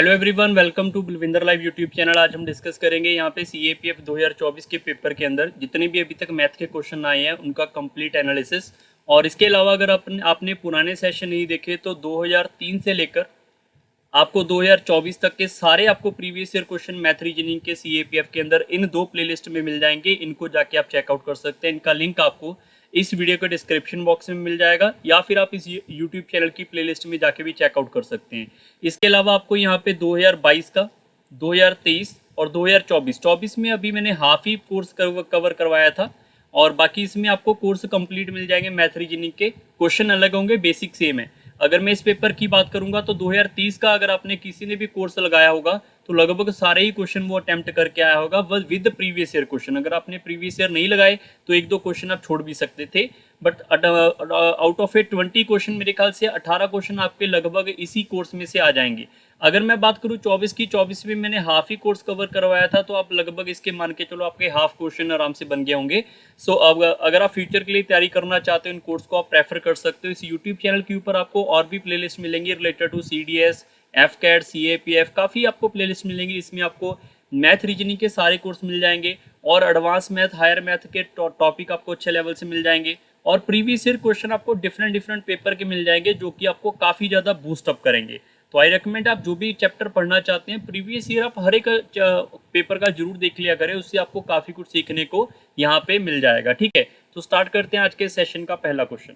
Hello everyone, welcome to Balwinder live YouTube channel. आज हम discuss करेंगे यहाँ पे सीएपीएफ 2024 के पेपर के अंदर जितने भी अभी तक मैथ के क्वेश्चन आए हैं उनका कंप्लीट एनालिसिस। और इसके अलावा अगर आपने पुराने सेशन नहीं देखे तो 2003 से लेकर आपको 2024 तक के सारे आपको previous year question math reasoning के सीएपीएफ के अंदर इन दो प्लेलिस्ट में मिल जाएंगे। इनको जाके आप चेकआउट कर सकते हैं। इनका लिंक आपको इस वीडियो के डिस्क्रिप्शन बॉक्स में मिल जाएगा या फिर आप इस यूट्यूब चैनल की प्लेलिस्ट में जाके भी चेकआउट कर सकते हैं। इसके अलावा आपको यहाँ पे 2022 का, 2023 और 2024 में अभी मैंने हाफ ही कोर्स कवर करवाया था और बाकी इसमें आपको कोर्स कंप्लीट मिल जाएंगे। मैथ रीजनिंग के क्वेश्चन अलग होंगे, बेसिक सेम है। अगर मैं इस पेपर की बात करूंगा तो 2030 का अगर आपने किसी ने भी कोर्स लगाया होगा तो लगभग सारे ही क्वेश्चन वो अटेम्प्ट करके आया होगा विद प्रीवियस ईयर क्वेश्चन। अगर आपने प्रीवियस ईयर नहीं लगाए तो एक दो क्वेश्चन आप छोड़ भी सकते थे, but out of A 20 question मेरे ख्याल से 18 क्वेश्चन आपके लगभग इसी कोर्स में से आ जाएंगे। अगर मैं बात करूं 24 में मैंने हाफ ही कोर्स कवर करवाया था तो आप लगभग इसके मान के चलो आपके हाफ क्वेश्चन आराम से बन गए होंगे। सो अब अगर आप फ्यूचर के लिए तैयारी करना चाहते हो इन कोर्स को आप प्रेफर कर सकते हो। इस यूट्यूब चैनल के ऊपर आपको और भी प्लेलिस्ट मिलेंगी related to CDS, AFCAT, CAPF, काफ़ी आपको प्लेलिस्ट मिलेंगी। इसमें आपको मैथ रीजनिंग के सारे कोर्स मिल जाएंगे और एडवांस मैथ, हायर मैथ के टॉपिक आपको अच्छे लेवल से मिल जाएंगे और प्रीवियस ईयर क्वेश्चन आपको डिफरेंट पेपर के मिल जाएंगे जो कि आपको काफ़ी ज़्यादा बूस्ट अप करेंगे। तो आई रेकमेंड आप जो भी चैप्टर पढ़ना चाहते हैं प्रीवियस ईयर आप हर एक पेपर का जरूर देख लिया करें, उससे आपको काफ़ी कुछ सीखने को यहाँ पे मिल जाएगा। ठीक है, तो स्टार्ट करते हैं आज के सेशन का पहला क्वेश्चन।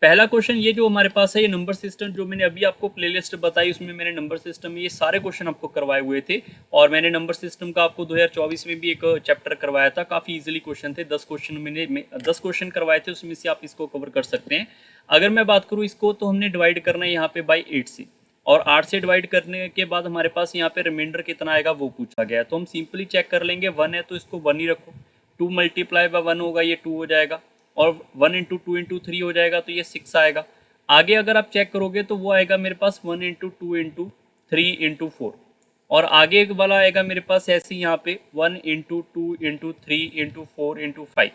पहला क्वेश्चन ये जो हमारे पास है, ये नंबर सिस्टम जो मैंने अभी आपको प्लेलिस्ट बताई उसमें मैंने नंबर सिस्टम में ये सारे क्वेश्चन आपको करवाए हुए थे और मैंने नंबर सिस्टम का आपको 2024 में भी एक चैप्टर करवाया था। काफ़ी इजीली क्वेश्चन थे, 10 क्वेश्चन मैंने 10 क्वेश्चन करवाए थे, उसमें से आप इसको कवर कर सकते हैं। अगर मैं बात करूँ इसको तो हमने डिवाइड करना है यहाँ पे बाई 8 से, और 8 से डिवाइड करने के बाद हमारे पास यहाँ पे रिमाइंडर कितना आएगा वो पूछा गया। तो हम सिंपली चेक कर लेंगे, 1 है तो इसको 1 ही रखो, 2 मल्टीप्लाई बाय 1 होगा ये 2 हो जाएगा और 1 इंटू 2 इंटू 3 हो जाएगा तो ये 6 आएगा। आगे अगर आप चेक करोगे तो वो आएगा मेरे पास 1 इंटू 2 इंटू 3 इंटू 4 और आगे वाला आएगा मेरे पास ऐसे यहाँ पे 1 into 2 into 3 into 4 into 5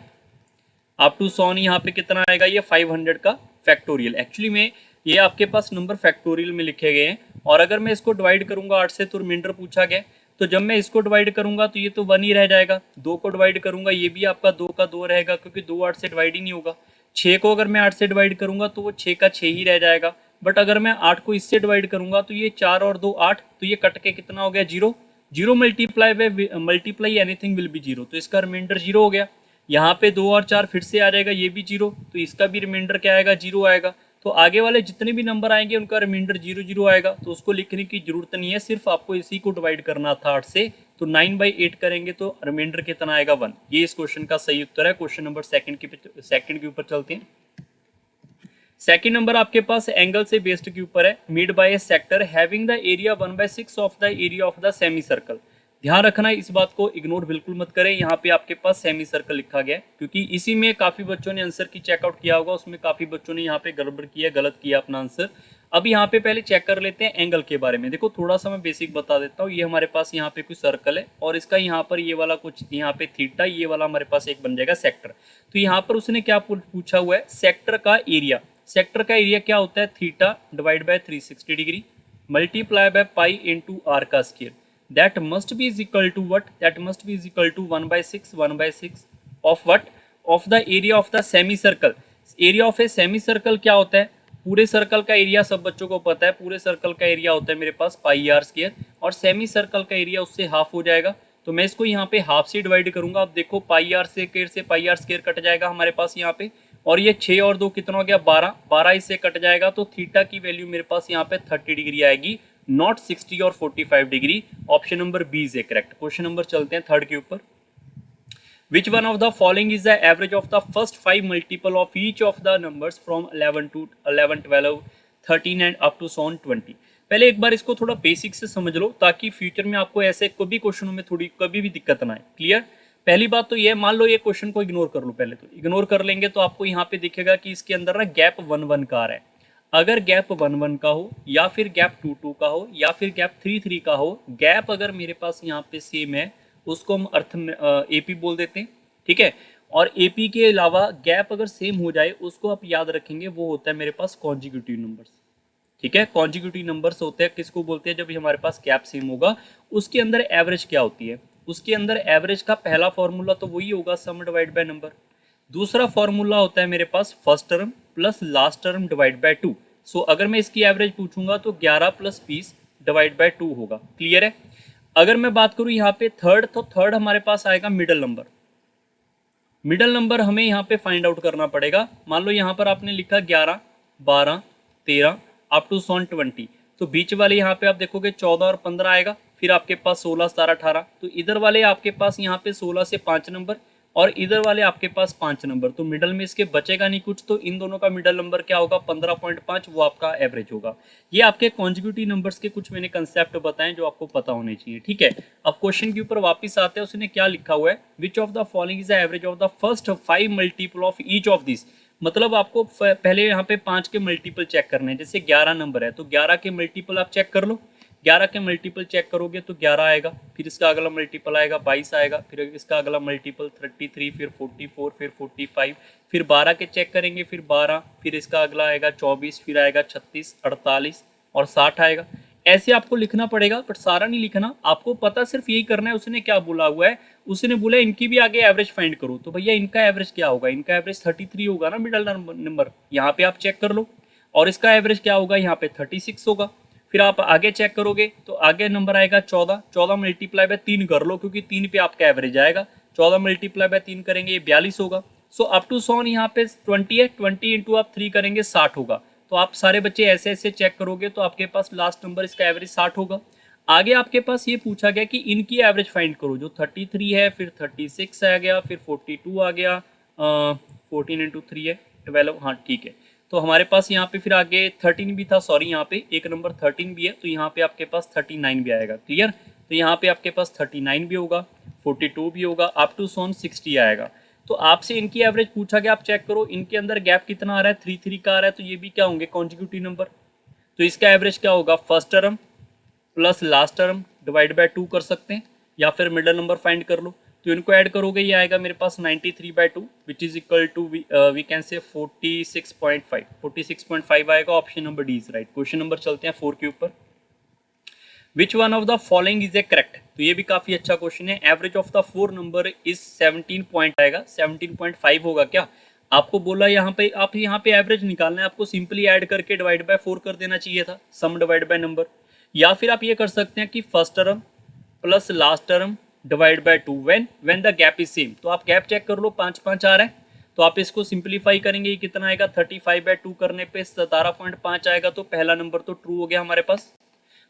up to so on. यहाँ पे कितना आएगा ये 500 का फैक्टोरियल। एक्चुअली में ये आपके पास नंबर फैक्टोरियल में लिखे गए हैं और अगर मैं इसको डिवाइड करूंगा 8 से तो रिमाइंडर पूछा गया, तो जब मैं इसको डिवाइड करूंगा तो ये तो 1 ही रह जाएगा। 2 को डिवाइड करूंगा ये भी आपका 2 का 2 रहेगा क्योंकि 2 8 से डिवाइड ही नहीं होगा। 6 को अगर मैं 8 से डिवाइड करूंगा तो वो 6 का 6 ही रह जाएगा, बट अगर मैं 8 को इससे डिवाइड करूंगा तो ये 4 और 2 8, तो ये कट के कितना हो गया 0। 0 मल्टीप्लाई एनीथिंग विल बी 0, तो इसका रिमाइंडर 0 हो गया। यहाँ पे 2 और 4 फिर से आ जाएगा, ये भी 0, तो इसका भी रिमाइंडर क्या आएगा 0 आएगा। तो आगे वाले जितने भी नंबर आएंगे उनका रिमाइंडर 0 0 आएगा, तो उसको लिखने की जरूरत नहीं है, सिर्फ आपको इसी को डिवाइड करना था 8 से। तो 9/8 करेंगे तो रिमाइंडर कितना आएगा 1। ये इस क्वेश्चन का सही उत्तर है। क्वेश्चन नंबर सेकंड के ऊपर चलते हैं। सेकंड नंबर आपके पास एंगल से बेस्ड के ऊपर है। Made by A sector having the area 1/6 of the area of the semi circle. ध्यान रखना है, इस बात को इग्नोर बिल्कुल मत करें। यहाँ पे आपके पास सेमी सर्कल लिखा गया है क्योंकि इसी में काफी बच्चों ने आंसर की चेकआउट किया होगा, उसमें काफी बच्चों ने यहाँ पे गड़बड़ किया, गलत किया अपना आंसर। अब यहाँ पे पहले चेक कर लेते हैं एंगल के बारे में। देखो थोड़ा सा मैं बेसिक बता देता हूँ। ये हमारे पास यहाँ पे कुछ सर्कल है और इसका यहाँ पर ये वाला कुछ यहाँ पे थीटा, ये वाला हमारे पास एक बन जाएगा सेक्टर। तो यहाँ पर उसने क्या पूछा हुआ है, सेक्टर का एरिया। सेक्टर का एरिया क्या होता है, theta divide by 360 degree multiply by pi into R का square. That must be is equal to what, that must be is equal to 1/6 of what, of the area of the semi circle. Area of a semi circle क्या होता है, पूरे circle का area सब बच्चों को पता है, पूरे सर्कल का एरिया होता है मेरे पास पाई आर स्क्वायर और सेमी सर्कल का एरिया उससे हाफ हो जाएगा। तो मैं इसको यहाँ पे हाफ से डिवाइड करूंगा। अब देखो पाई आर स्क्वायर से पाई आर स्क्वायर कट जाएगा हमारे पास यहाँ पे, और ये 6 और 2 कितना हो गया 12, 12 इससे कट जाएगा। तो थीटा की वैल्यू मेरे पास यहाँ पे 30 डिग्री आएगी, नॉट 60 और 45 डिग्री। Option number B is a correct. Question number चलते हैं थर्ड के ऊपर। Which one of the following is the average of the first 5 multiple of each of the numbers from 11 to 11, 12, 13 and up to so on 20? पहले एक बार इसको थोड़ा basic से समझ लो ताकि फ्यूचर में आपको ऐसे कभी क्वेश्चनों में थोड़ी कभी भी दिक्कत ना आए। क्लियर? पहली बात तो ये, मान लो ये क्वेश्चन को इग्नोर कर लो, पहले तो इग्नोर कर लेंगे तो आपको यहाँ पे दिखेगा कि इसके अंदर ना गैप 1 1 का आ रहा है। अगर गैप 1 1 का हो या फिर गैप 2 2 का हो या फिर गैप 3 3 का हो, गैप अगर मेरे पास यहाँ पे सेम है उसको हम अर्थ में एपी बोल देते हैं। ठीक है, और एपी के अलावा गैप अगर सेम हो जाए उसको आप याद रखेंगे वो होता है मेरे पास कॉन्जिक्यूटिव नंबर्स। ठीक है। कॉन्जिक्यूटिव नंबर्स होते हैं, किसको बोलते हैं, जब हमारे पास गैप सेम होगा। उसके अंदर एवरेज क्या होती है, उसके अंदर एवरेज का पहला फॉर्मूला तो वही होगा, सम डिवाइड बाय नंबर। दूसरा फॉर्मूला होता है मेरे पास first term plus last term divide by 2। So अगर मैं इसकी एवरेज पूछूंगा तो 11 प्लस 20 डिवाइड बाय 2 होगा। क्लियर है। अगर मैं बात करूं यहाँ पे थर्ड, तो थर्ड हमारे पास आएगा मिडल नंबर। मिडल नंबर हमें यहाँ पे फाइंड आउट करना पड़ेगा। मान लो यहाँ पर आपने लिखा 11, 12, 13 अप टू 20, तो बीच वाले यहाँ पे आप देखोगे 14 और 15 आएगा, फिर आपके पास 16, 17, 18, तो इधर वाले आपके पास यहाँ पे 16 से 5 नंबर और इधर वाले आपके पास 5 नंबर, तो मिडल में इसके बचेगा नहीं कुछ, तो इन दोनों का मिडल नंबर क्या होगा, 15.5, वो आपका एवरेज होगा। ये आपके कॉन्जिक्यूटिव नंबर्स के कुछ मैंने कंसेप्ट बताएं जो आपको पता होने चाहिए। ठीक है, अब क्वेश्चन के ऊपर वापस आते हैं। उसने क्या लिखा हुआ है, विच of the following is the average of the first 5 multiple of each of this. मतलब आपको पहले यहाँ पे 5 के मल्टीपल चेक करने हैं। जैसे 11 नंबर है तो 11 के मल्टीपल आप चेक कर लो। 11 के मल्टीपल चेक करोगे तो 11 आएगा, फिर इसका अगला मल्टीपल आएगा 22 आएगा, फिर इसका अगला मल्टीपल 33, फिर 44, फिर 45, फिर 12 के चेक करेंगे, फिर 12, फिर इसका अगला आएगा 24, फिर आएगा 36, 48 और 60 आएगा। ऐसे आपको लिखना पड़ेगा, बट सारा नहीं लिखना, आपको पता सिर्फ यही करना है। उसने क्या बोला हुआ है, उसने बोला इनकी भी आगे एवरेज फाइंड करो, तो भैया इनका एवरेज क्या होगा, इनका एवरेज 33 होगा ना मिडल नंबर, यहाँ पे आप चेक कर लो। और इसका एवरेज क्या होगा, यहाँ पे 36 होगा। फिर आप आगे चेक करोगे तो आगे नंबर आएगा 14, 14 मल्टीप्लाई बाय 3 कर लो, क्योंकि 3 पे आपका एवरेज आएगा। 14 मल्टीप्लाई बाय 3 करेंगे ये 42 होगा। सो अप टू 100 यहाँ पे 20 है, 20 इंटू आप 3 करेंगे 60 होगा। तो आप सारे बच्चे ऐसे ऐसे चेक करोगे तो आपके पास लास्ट नंबर इसका एवरेज 60 होगा। आगे आपके पास ये पूछा गया कि इनकी एवरेज फाइंड करो, जो 33 है, फिर 36 आ गया, फिर 42 आ गया, 14 इंटू 3 है 12, हाँ ठीक है। तो हमारे पास यहाँ पे फिर आगे 13 भी था, सॉरी यहाँ पे एक नंबर 13 भी है, तो यहाँ पे आपके पास 39 भी आएगा। क्लियर, तो यहाँ पे आपके पास 39 भी होगा, 42 भी होगा, अप टू 60 आएगा। तो आपसे इनकी एवरेज पूछा गया, आप चेक करो इनके अंदर गैप कितना आ रहा है, 3 का आ रहा है, तो ये भी क्या होंगे, कॉन्जिक्यूटिव नंबर। तो इसका एवरेज क्या होगा, first term plus last term divide by 2 कर सकते हैं, या फिर मिडल नंबर फाइंड कर लो। तो इनको ऐड करोगे ये आएगा मेरे पास 93/2 which is equal to we can say 46.5, 46.5 आएगा। Option number D is right. Question number चलते हैं 4 के ऊपर। Which one of the following is a correct, तो ये भी काफी अच्छा क्वेश्चन है। Average of the 4 number is 17 point आएगा, 17.5 होगा क्या, आपको बोला यहाँ पे आप यहाँ पे एवरेज निकालना है, आपको सिंपली ऐड करके डिवाइड बाय 4 कर देना चाहिए था, सम डिवाइड बाय नंबर। या फिर आप ये कर सकते हैं कि first term plus last term divide by 2 when the gap is same. तो आप गैप चेक कर लो, 5 आ रहा है, तो आप इसको सिंप्लीफाई करेंगे, ये कितना आएगा, 35/2 करने पे 17.5 आएगा। तो पहला नंबर तो ट्रू हो गया हमारे पास।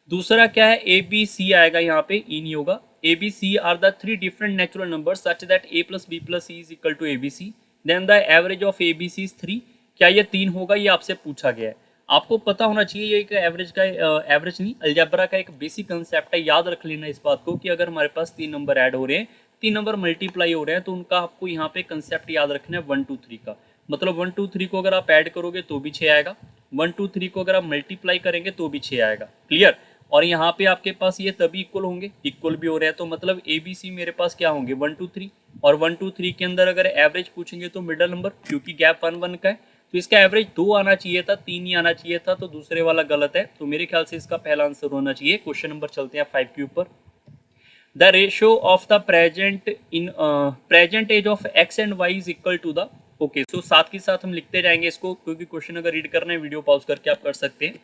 दूसरा क्या है, ए बी सी आएगा, यहाँ पे ई नहीं होगा। A B C are the 3 different natural number such that A plus B plus C is equal to A B C, then the average of A B C is 3। क्या ये 3 होगा, ये आपसे पूछा गया है। आपको पता होना चाहिए, ये एक एवरेज का एवरेज नहीं, अलजेब्रा का एक बेसिक कंसेप्ट है, याद रख लेना इस बात को कि अगर हमारे पास 3 नंबर ऐड हो रहे हैं, 3 नंबर मल्टीप्लाई हो रहे हैं, तो उनका आपको यहाँ पे कंसेप्ट याद रखना है 1 2 3 का। मतलब 1 2 3 को अगर आप ऐड करोगे तो भी 6 आएगा, 1 2 3 को अगर आप मल्टीप्लाई करेंगे तो भी 6 आएगा। क्लियर, और यहाँ पे आपके पास ये तभी इक्वल होंगे, इक्वल भी हो रहे हैं, तो मतलब ए बी सी मेरे पास क्या होंगे, 1 2 3। और 1 2 3 के अंदर अगर एवरेज पूछेंगे तो मिडल नंबर, क्योंकि गैप 1 1 का है, तो इसका एवरेज 2 आना चाहिए था, 3 ही आना चाहिए था, तो दूसरे वाला गलत है। तो मेरे ख्याल से इसका पहला आंसर होना चाहिए। क्वेश्चन नंबर चलते हैं 5 के ऊपर। The ratio of the present age of X and Y is equal to the, okay, so साथ के साथ हम लिखते जाएंगे इसको, क्योंकि क्वेश्चन अगर रीड करना है वीडियो पॉज करके आप कर सकते हैं।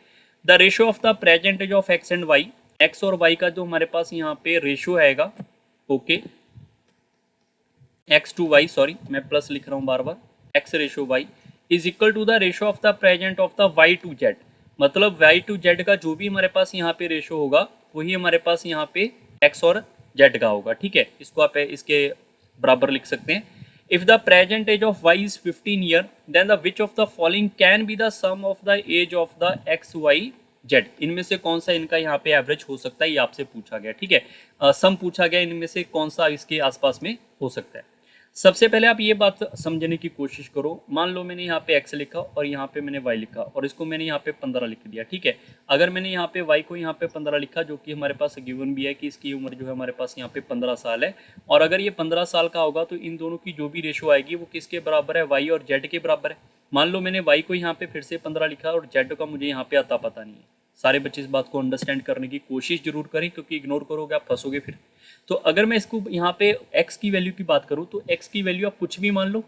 The ratio of the present age of X and Y, X और वाई का जो हमारे पास यहाँ पे रेशियो आएगा, okay, X to Y, sorry मैं प्लस लिख रहा हूँ बार बार, X ratio Y is equal to the ratio of the present of the Y to Z. मतलब वाई टू जेड का जो भी हमारे पास यहाँ पे रेशियो होगा वही हमारे पास यहाँ पे एक्स और जेड का होगा। ठीक है, इसको आप इसके बराबर लिख सकते हैं। If the present age of Y is 15 year, then the which of the following can be the sum of the age of the X Y Z. इनमें से कौन सा इनका यहाँ पे एवरेज हो सकता है, ये आपसे पूछा गया। ठीक है, सम पूछा गया, इनमें से कौन सा इसके आसपास में हो सकता है। सबसे पहले आप ये बात समझने की कोशिश करो, मान लो मैंने यहाँ पे x लिखा और यहाँ पे मैंने y लिखा और इसको मैंने यहाँ पे 15 लिख दिया, ठीक है। अगर मैंने यहाँ पे y को यहाँ पे 15 लिखा, जो कि हमारे पास गिवन भी है कि इसकी उम्र जो है हमारे पास यहाँ पे 15 साल है, और अगर ये 15 साल का होगा तो इन दोनों की जो भी रेशो आएगी वो किसके बराबर है, y और z के बराबर है। मान लो मैंने y को यहाँ पे फिर से 15 लिखा और z का मुझे यहाँ पे आता पता नहीं है। सारे बच्चे इस बात को अंडरस्टैंड करने की कोशिश जरूर करें, क्योंकि इग्नोर करोगे आप फंसोगे फिर। तो अगर मैं इसको यहाँ पे x की वैल्यू की बात करूँ तो x की वैल्यू आप कुछ भी मान लो,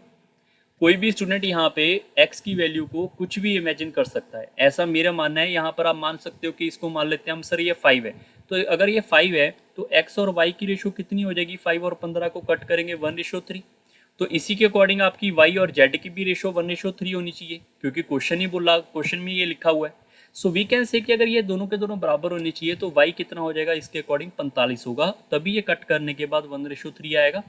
कोई भी स्टूडेंट यहाँ पे x की वैल्यू को कुछ भी इमेजिन कर सकता है, ऐसा मेरा मानना है। यहाँ पर आप मान सकते हो कि इसको मान लेते हैं हम, सर ये 5 है, तो अगर ये 5 है तो x और y की रेशो कितनी हो जाएगी, 5 और 15 को कट करेंगे 1:3। तो इसी के अकॉर्डिंग आपकी y और z की भी रेशो 1:3 होनी चाहिए, क्योंकि क्वेश्चन ही बोला, क्वेश्चन में ये लिखा हुआ है। सो वी कैन से कि अगर ये दोनों के दोनों बराबर होने चाहिए तो y कितना हो जाएगा, इसके अकॉर्डिंग 45 होगा, तभी ये कट करने के बाद 1:3 आएगा।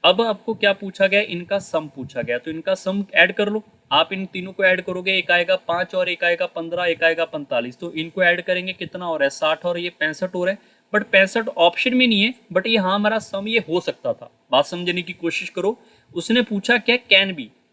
अब आपको क्या पूछा गया, इनका सम पूछा गया, तो इनका सम ऐड कर लो। आप इन तीनों को ऐड करोगे, एक आएगा 5 और एक आएगा 15, एक आएगा 45, तो इनको ऐड करेंगे कितना हो रहा है 60 और ये 65 हो रहा है। बट 65 ऑप्शन में नहीं है, बट ये हाँ हमारा सम ये हो सकता था। बात समझने की कोशिश करो, उसने पूछा क्या,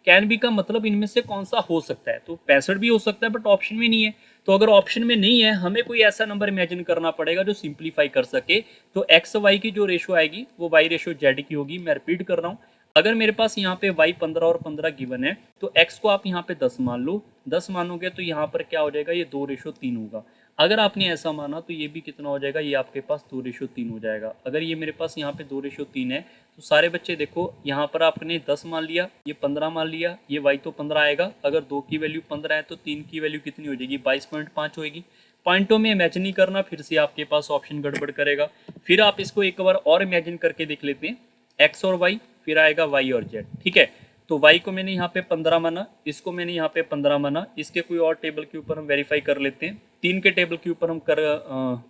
कैन बी का मतलब इनमें से कौन सा हो सकता है, तो 65 भी हो सकता है बट ऑप्शन में नहीं है। तो अगर ऑप्शन में नहीं है, हमें कोई ऐसा नंबर इमेजिन करना पड़ेगा जो सिंप्लीफाई कर सके। तो एक्स वाई की जो रेशो आएगी वो वाई रेशो जेड की होगी। मैं रिपीट कर रहा हूँ, अगर मेरे पास यहाँ पे y 15 और 15 गिवन है तो x को आप यहाँ पे 10 मान लो, 10 मानोगे तो यहाँ पर क्या हो जाएगा, ये 2:3 होगा। अगर आपने ऐसा माना तो ये भी कितना हो जाएगा, ये आपके पास 2:3 हो जाएगा। अगर ये मेरे पास यहाँ पे 2:3 है तो सारे बच्चे देखो, यहाँ पर आपने 10 मान लिया, ये 15 मान लिया, ये y तो 15 आएगा। अगर 2 की वैल्यू 15 है तो 3 की वैल्यू कितनी हो जाएगी, 22.5 होगी। पॉइंटों में इमेजिन नहीं करना, फिर से आपके पास ऑप्शन गड़बड़ करेगा। फिर आप इसको एक बार और इमेजिन करके देख लेते हैं, एक्स और वाई, फिर आएगा वाई और जेड, ठीक है। तो वाई को मैंने यहाँ पे 15 माना, इसको मैंने यहाँ पे 15 माना, इसके कोई और टेबल के ऊपर हम वेरीफाई कर लेते हैं। 3 के टेबल के ऊपर हम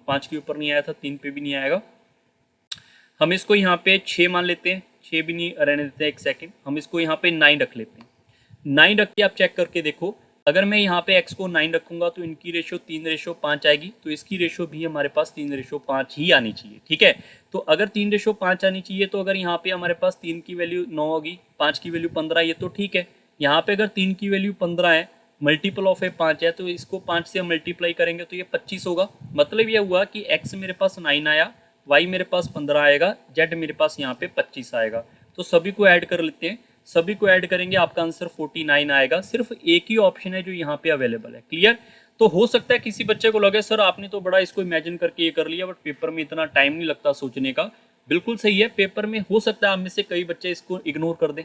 5 के ऊपर नहीं आया था, 3 पे भी नहीं आएगा। हम इसको यहाँ पे 6 मान लेते हैं, 6 भी नहीं रहने देते हैं, एक सेकेंड, हम इसको यहाँ पे 9 रख लेते हैं। 9 रख के आप चेक करके देखो, अगर मैं यहाँ पे x को 9 रखूंगा तो इनकी रेशो 3:5 आएगी, तो इसकी रेशो भी हमारे पास 3:5 ही आनी चाहिए, ठीक है। तो अगर 3:5 आनी चाहिए, तो अगर यहाँ पे हमारे पास 3 की वैल्यू 9 होगी, 5 की वैल्यू 15, ये तो ठीक है। यहाँ पे अगर 3 की वैल्यू 15 है, मल्टीपल ऑफ 5 है, तो इसको 5 से मल्टीप्लाई करेंगे तो ये 25 होगा। मतलब ये हुआ कि x मेरे पास 9 आया, y मेरे पास 15 आएगा, z मेरे पास यहाँ पे 25 आएगा। तो सभी को ऐड कर लेते हैं, सभी को ऐड करेंगे, आपका आंसर 49 आएगा। सिर्फ एक ही ऑप्शन है जो यहाँ पे अवेलेबल है, क्लियर। तो हो सकता है किसी बच्चे को लगे सर आपने तो बड़ा इसको इमेजिन करके ये कर लिया, बट पेपर में इतना टाइम नहीं लगता सोचने का। बिल्कुल सही है, पेपर में हो सकता है आप में से कई बच्चे इसको इग्नोर कर दें,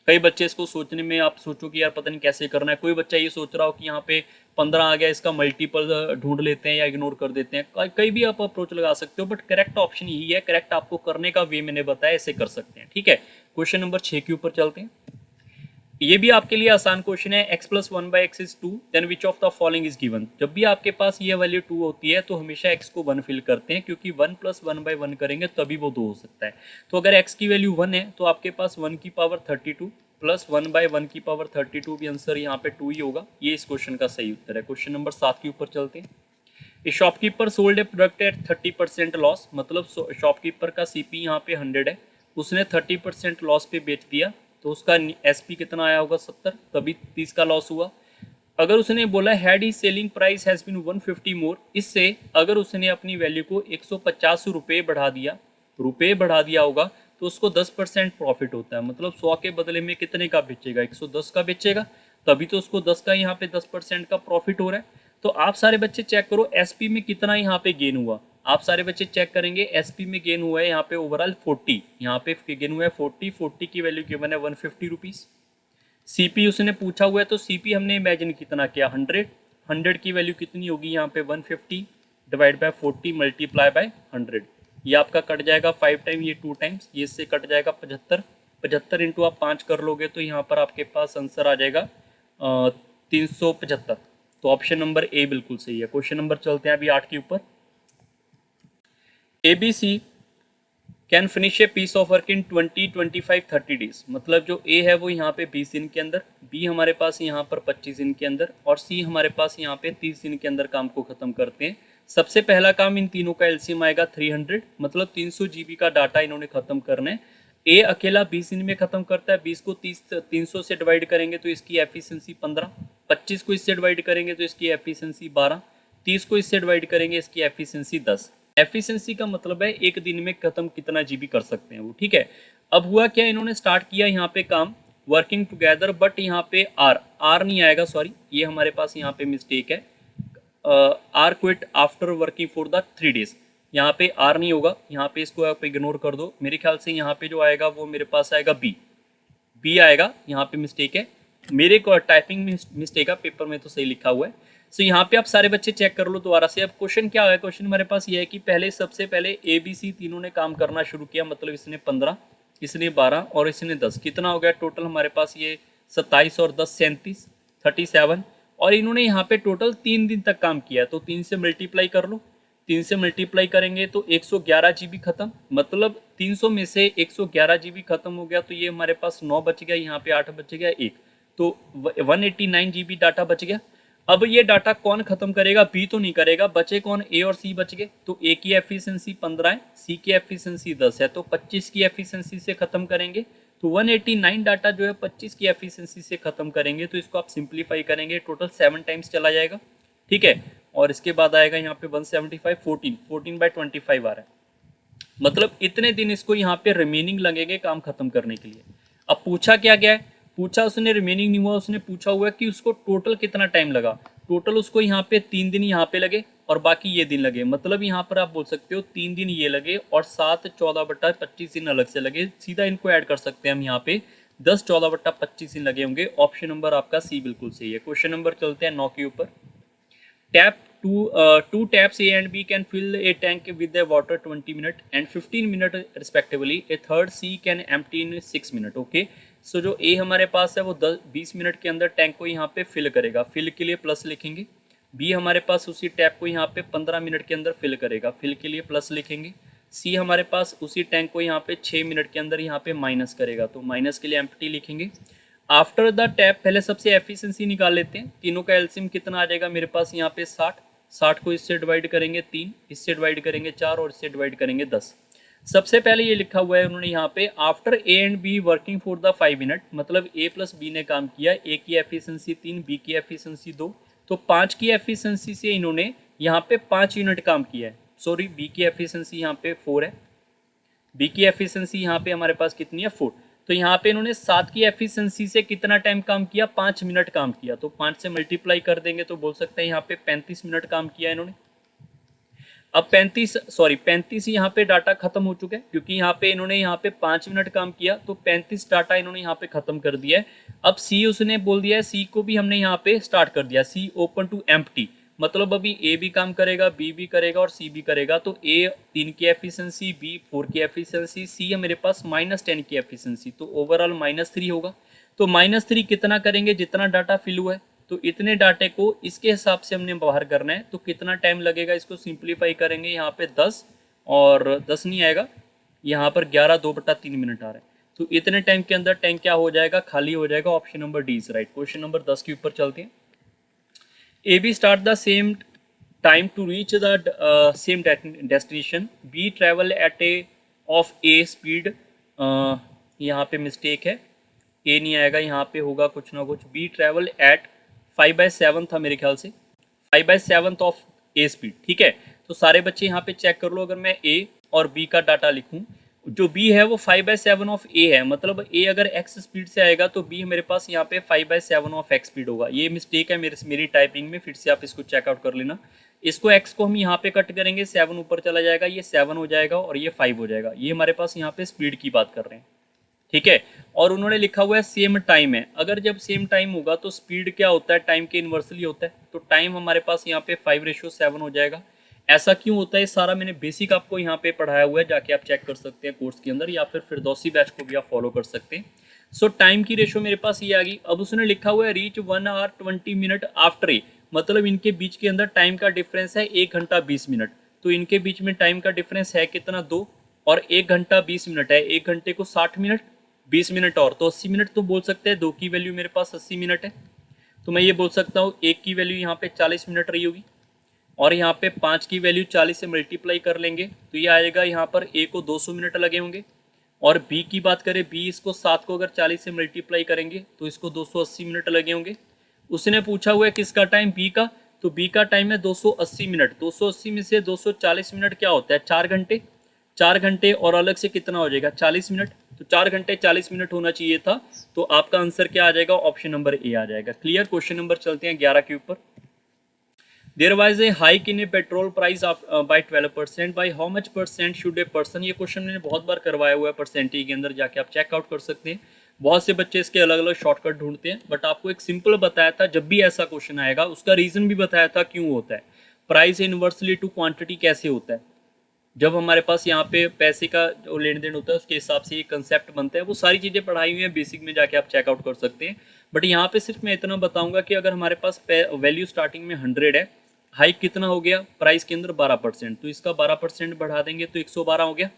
कई बच्चे इसको सोचने में आप सोचो कि यार पता नहीं कैसे करना है। कोई बच्चा ये सोच रहा हो कि यहाँ पे 15 आ गया, इसका मल्टीपल ढूंढ लेते हैं या इग्नोर कर देते हैं, कई भी आप अप्रोच लगा सकते हो, बट करेक्ट ऑप्शन यही है। करेक्ट आपको करने का वे मैंने बताया, ऐसे कर सकते हैं, ठीक है। क्वेश्चन नंबर 6 के ऊपर चलते हैं। ये भी आपके लिए आसान क्वेश्चन है। x + 1/x is 2, then which of the following is given. जब भी आपके पास ये वैल्यू 2 होती है तो हमेशा x को 1 फिल करते हैं, क्योंकि 1 + 1/1 करेंगे तभी वो 2 हो सकता है। तो अगर x की वैल्यू 1 है तो आपके पास 1 की पावर 32 प्लस 1/1 की पावर 32 भी आंसर यहाँ पे 2 ही होगा। ये इस क्वेश्चन का सही उत्तर है। क्वेश्चन नंबर 7 के ऊपर चलते हैं। A shopkeeper sold A product at 30% loss, मतलब शॉपकीपर का CP यहाँ पे 100 है, उसने 30% लॉस पे बेच दिया, तो उसका SP कितना आया होगा 70, तभी 30 का लॉस हुआ। अगर उसने बोला had he selling price has been 150 more, इससे अगर उसने अपनी वैल्यू को 150 रुपये बढ़ा दिया होगा तो उसको 10% प्रॉफिट होता है। मतलब 100 के बदले में कितने का बेचेगा, 110 का बेचेगा, तभी तो उसको 10 का यहाँ पे 10% का प्रॉफिट हो रहा है। तो आप सारे बच्चे चेक करो SP में कितना यहाँ पे गेन हुआ। आप सारे बच्चे चेक करेंगे, SP में गेन हुआ है यहाँ पे ओवरऑल 40, यहाँ पे गेन हुआ है 40 की वैल्यू गिवन है 150 रुपीज़। CP उसने पूछा हुआ है तो CP हमने इमेजिन कितना किया 100 की वैल्यू कितनी होगी यहाँ पे 150 डिवाइड बाय 40 मल्टीप्लाई बाय 100। ये आपका कट जाएगा 5 टाइम, ये 2 टाइम्स, ये इससे कट जाएगा 75 इंटू आप 5 कर लोगे तो यहाँ पर आपके पास आंसर आ जाएगा 375। तो ऑप्शन नंबर ए बिल्कुल सही है। क्वेश्चन नंबर चलते हैं अभी 8 के ऊपर। ABC can finish a piece of work in 20, 25, 30 days. मतलब जो A है वो यहाँ पे 20 दिन के अंदर, B हमारे पास यहाँ पर 25 दिन के अंदर, और C हमारे पास यहाँ पे 30 दिन के अंदर काम को खत्म करते हैं। सबसे पहला काम इन तीनों का LCM आएगा 300, मतलब 300 GB का डाटा इन्होंने खत्म करना है। ए अकेला 20 दिन में खत्म करता है, 20 को 300 से डिवाइड करेंगे तो इसकी एफिशिएंसी 15, 25 को इससे डिवाइड करेंगे तो इसकी एफिशिएंसी 12, 30 को इससे डिवाइड करेंगे इसकी एफिशिएंसी 10। एफिशिएंसी का मतलब है एक दिन में खत्म कितना जीबी कर सकते हैं वो, ठीक है। अब हुआ क्या, इन्होंने स्टार्ट किया यहाँ पे काम वर्किंग टुगेदर, बट यहाँ पे आर नहीं आएगा, सॉरी ये हमारे पास यहाँ पे मिस्टेक है। R quit after working for the 3 days, यहाँ पे आर नहीं होगा, यहाँ पे इसको आप इग्नोर कर दो। मेरे ख्याल से यहाँ पे जो आएगा वो मेरे पास आएगा बी आएगा, यहाँ पे मिस्टेक है, मेरे को टाइपिंग में मिस्टेक है, पेपर में तो सही लिखा हुआ है। सो यहाँ पे आप सारे बच्चे चेक कर लो दोबारा से। अब क्वेश्चन क्या है, क्वेश्चन हमारे पास ये है कि पहले सबसे पहले ए बी सी तीनों ने काम करना शुरू किया, मतलब इसने 15, इसने 12 और इसने 10, कितना हो गया टोटल हमारे पास ये 27 और 10 37, 37। और इन्होंने यहाँ पे टोटल 3 दिन तक काम किया, तो 3 से मल्टीप्लाई कर लो, 3 से मल्टीप्लाई करेंगे तो 111 जीबी खत्म, मतलब 300 में से 111 जीबी खत्म हो गया, तो ये हमारे पास 9 बच गया, यहाँ पे 8 बच गया, 1 तो 189 जीबी डाटा बच गया। अब ये डाटा कौन खत्म करेगा, बी तो नहीं करेगा, बचे कौन, ए और सी बच गए। तो ए की एफिशिएंसी 15 है, सी की एफिशिएंसी 10 है, तो 25 की एफिशिएंसी से खत्म करेंगे, तो 189 डाटा जो है 25 की एफिशिएंसी से खत्म करेंगे, तो इसको आप सिंप्लीफाई करेंगे टोटल 7 टाइम्स चला जाएगा, ठीक है। और इसके बाद आएगा यहाँ पे 175, 14/25 आ रहा है, मतलब इतने दिन इसको यहाँ पे रिमेनिंग लगेंगे काम खत्म करने के लिए। अब पूछा क्या गया है, पूछा उसने रिमेनिंग नहीं हुआ, उसने पूछा हुआ है कि उसको टोटल कितना टाइम लगा। टोटल उसको यहाँ पे 3 दिन यहाँ पे लगे और बाकी ये दिन लगे, मतलब यहाँ पर आप बोल सकते हो 3 दिन ये लगे और 7 14/25 दिन अलग से लगे, सीधा इनको ऐड कर सकते हैं हम यहाँ पे 10 14/25 दिन लगे होंगे। ऑप्शन नंबर आपका सी बिल्कुल सही है। क्वेश्चन नंबर चलते हैं 9 के ऊपर। Tap two taps A and B can fill a tank with the water 20 minutes and 15 minutes respectively. A third C can empty in 6 minutes. Okay. सो जो ए हमारे पास है वो 20 मिनट के अंदर टैंक को यहाँ पे फिल करेगा, फिल के लिए प्लस लिखेंगे। बी हमारे पास उसी टैप को यहाँ पे 15 मिनट के अंदर फिल करेगा, फिल के लिए प्लस लिखेंगे। सी हमारे पास उसी टैंक को यहाँ पे 6 मिनट के अंदर यहाँ पे माइनस करेगा, तो माइनस के लिए एम्प्टी लिखेंगे। आफ्टर द टैप पहले सबसे एफिशिएंसी निकाल लेते हैं, तीनों का एलसीएम कितना आ जाएगा मेरे पास यहाँ पे 60, 60 को इससे डिवाइड करेंगे 3, इससे डिवाइड करेंगे 4 और इससे डिवाइड करेंगे 10। सबसे पहले ये लिखा हुआ है उन्होंने यहाँ पे after A and be working for the 5 minute, मतलब ए प्लस बी ने काम किया, ए की एफिशिएंसी 3, बी की एफिशिएंसी 2, तो 5 की एफिशिएंसी से इन्होंने यहाँ पे 5 यूनिट काम किया है। सॉरी, बी की एफिशिएंसी यहाँ पे 4 है, बी की एफिशिएंसी यहाँ पे हमारे पास कितनी है 4, तो यहाँ पे इन्होंने 7 की एफिशिएंसी से कितना टाइम काम किया, 5 मिनट काम किया, तो 5 से मल्टीप्लाई कर देंगे तो बोल सकते हैं यहाँ पे 35 मिनट काम किया इन्होंने। अब 35 यहाँ पे डाटा खत्म हो चुका है, क्योंकि यहाँ पे इन्होंने यहाँ पे 5 मिनट काम किया, तो 35 डाटा इन्होंने यहाँ पे खत्म कर दिया है। अब सी उसने बोल दिया है, सी को भी हमने यहाँ पे स्टार्ट कर दिया, सी ओपन टू एम्प्टी, मतलब अभी ए भी काम करेगा, बी भी करेगा और सी भी करेगा, तो ए 3 की एफिशिएंसी, बी 4 की एफिशिएंसी, सी मेरे पास -10 की एफिशिएंसी, तो ओवरऑल -3 होगा। तो -3 कितना करेंगे, जितना डाटा फिल हुआ है, तो इतने डाटे को इसके हिसाब से हमने बाहर करना है, तो कितना टाइम लगेगा, इसको सिंप्लीफाई करेंगे यहाँ पे 10 और 10 नहीं आएगा, यहाँ पर 11 2/3 मिनट आ रहा है, तो इतने टाइम के अंदर टैंक क्या हो जाएगा, खाली हो जाएगा। Option number D is right. Question number 10 के ऊपर चलते हैं। A B start the same time to reach the same destination, B travel at a of a speed, यहाँ पे मिस्टेक है, ए नहीं आएगा, यहाँ पे होगा कुछ ना कुछ, बी ट्रेवल एट 5/7 था मेरे ख्याल से, 5/7 ऑफ ए स्पीड, ठीक है। तो सारे बच्चे यहाँ पे चेक कर लो, अगर मैं ए और बी का डाटा लिखूं, जो बी है वो 5/7 ऑफ ए है, मतलब ए अगर एक्स स्पीड से आएगा तो बी मेरे पास यहाँ पे 5/7 ऑफ एक्स स्पीड होगा। ये मिस्टेक है मेरी टाइपिंग में, फिर से आप इसको चेकआउट कर लेना। इसको एक्स को हम यहाँ पे कट करेंगे, 7 ऊपर चला जाएगा, ये 7 हो जाएगा और ये 5 हो जाएगा, ये हमारे पास यहाँ पे स्पीड की बात कर रहे हैं, ठीक है। और उन्होंने लिखा हुआ है सेम टाइम है, अगर जब सेम टाइम होगा तो स्पीड क्या होता है, टाइम के इन्वर्सली होता है, तो टाइम हमारे पास यहाँ पे 5/7 हो जाएगा। ऐसा क्यों होता है, सारा मैंने बेसिक आपको यहाँ पे पढ़ाया हुआ है, जाके आप चेक कर सकते हैं कोर्स के अंदर, या फिर फिरदौसी बैच को भी आप फॉलो कर सकते हैं। सो टाइम की रेशो मेरे पास ये आ गई। अब उसने लिखा हुआ है reach 1 our 20 minute after a, मतलब इनके बीच के अंदर टाइम का डिफरेंस है 1 घंटा 20 मिनट, तो इनके बीच में टाइम का डिफरेंस है कितना, 2, और 1 घंटा 20 मिनट है, 1 घंटे को 60 मिनट, 20 मिनट और तो 80 मिनट, तो बोल सकते हैं 2 की वैल्यू मेरे पास 80 मिनट है, तो मैं ये बोल सकता हूँ 1 की वैल्यू यहाँ पे 40 मिनट रही होगी, और यहाँ पे 5 की वैल्यू 40 से मल्टीप्लाई कर लेंगे तो ये आएगा, यहाँ पर ए को 200 मिनट लगे होंगे और बी की बात करें, बी इसको 7 को अगर 40 से मल्टीप्लाई करेंगे तो इसको 280 मिनट लगे होंगे। उसने पूछा हुआ है किसका टाइम, बी का, तो बी का टाइम है 280 मिनट। 280 में से 240 मिनट क्या होता है, 4 घंटे। 4 घंटे और अलग से कितना हो जाएगा, 40 मिनट। तो 4 घंटे 40 मिनट होना चाहिए था। तो आपका आंसर क्या आ जाएगा, ऑप्शन नंबर ए आ जाएगा। क्लियर। क्वेश्चन नंबर चलते हैं 11 के ऊपर। There was a hike in a petrol price by 12%, by how much percent should a person. ये क्वेश्चन मैंने बहुत बार करवाया हुआ है, परसेंटेज के अंदर जाके आप चेकआउट कर सकते हैं। बहुत से बच्चे इसके अलग अलग शॉर्टकट ढूंढते हैं, बट आपको एक सिंपल बताया था, जब भी ऐसा क्वेश्चन आएगा उसका रीजन भी बताया था क्यों होता है। प्राइस इनवर्सली टू क्वांटिटी कैसे होता है, जब हमारे पास यहाँ पे पैसे का जो लेन देन होता है उसके हिसाब से ये कंसेप्ट बनता है। वो सारी चीज़ें पढ़ाई हुई हैं बेसिक में, जाके आप चेकआउट कर सकते हैं। बट यहाँ पे सिर्फ मैं इतना बताऊंगा कि अगर हमारे पास वैल्यू स्टार्टिंग में 100 है, हाइक कितना हो गया प्राइस के अंदर 12%, तो इसका 12% बढ़ा देंगे तो 112 हो गया।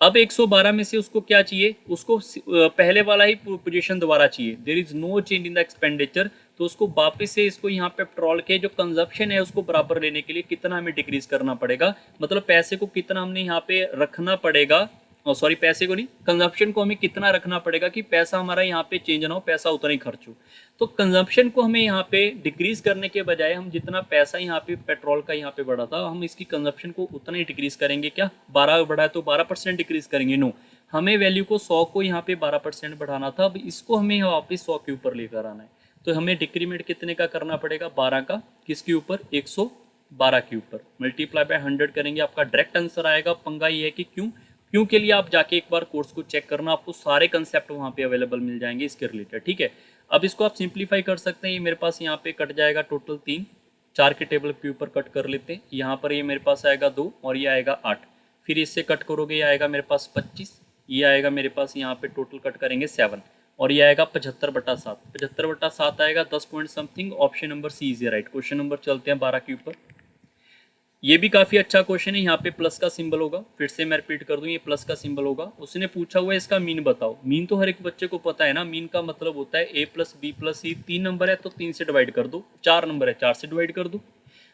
अब 112 में से उसको क्या चाहिए, उसको पहले वाला ही पोजीशन दोबारा चाहिए। There is no change in the expenditure, तो उसको वापस से इसको यहाँ पे पेट्रोल के जो कंजप्शन है उसको बराबर लेने के लिए कितना हमें डिक्रीज करना पड़ेगा, मतलब पैसे को कितना हमने यहाँ पे रखना पड़ेगा, सॉरी पैसे को नहीं, कंजप्शन को हमें कितना रखना पड़ेगा कि पैसा हमारा यहाँ पे चेंज ना हो, पैसा उतना ही खर्च हो। तो कंजप्शन को हमें यहाँ पे डिक्रीज करने के बजाय हम जितना पैसा यहाँ पे पेट्रोल का यहाँ पे बढ़ा था, हम इसकी कंजप्शन को उतना ही डिक्रीज करेंगे। क्या 12 बढ़ा है तो 12% डिक्रीज करेंगे, नो, हमें वैल्यू को 100 को यहाँ पे 12% बढ़ाना था, अब इसको हमें वापस 100 के ऊपर लेकर आना है। तो हमें डिक्रीमेंट कितने का करना पड़ेगा, 12 का, किसके ऊपर, 112 के ऊपर, मल्टीप्लाई बाय 100 करेंगे, आपका डायरेक्ट आंसर आएगा। पंगा ये है कि क्यों के लिए आप जाके एक बार कोर्स को चेक करना, आपको सारे कंसेप्ट वहाँ पे अवेलेबल मिल जाएंगे इसके रिलेटेड, ठीक है। अब इसको आप सिंप्लीफाई कर सकते हैं, ये मेरे पास यहाँ पे कट जाएगा टोटल 3, 4 के टेबल के ऊपर कट कर लेते हैं। यहाँ पर ये मेरे पास आएगा 2 और ये आएगा 8, फिर इससे कट करोगे ये आएगा मेरे पास 25, ये आएगा मेरे पास यहाँ पे टोटल कट करेंगे 7 और ये आएगा 75/7, 75/7 आएगा 10 point something. Option number C is right. Question number चलते हैं 12 के ऊपर। ये भी काफी अच्छा क्वेश्चन है, यहाँ पे प्लस का सिंबल होगा, फिर से मैं रिपीट कर दूं, ये प्लस का सिंबल होगा। उसने पूछा हुआ है इसका मीन बताओ। मीन तो हर एक बच्चे को पता है ना, मीन का मतलब होता है a plus B plus C. 3 number है तो 3 से डिवाइड कर दो, 4 नंबर है 4 से डिवाइड कर दो,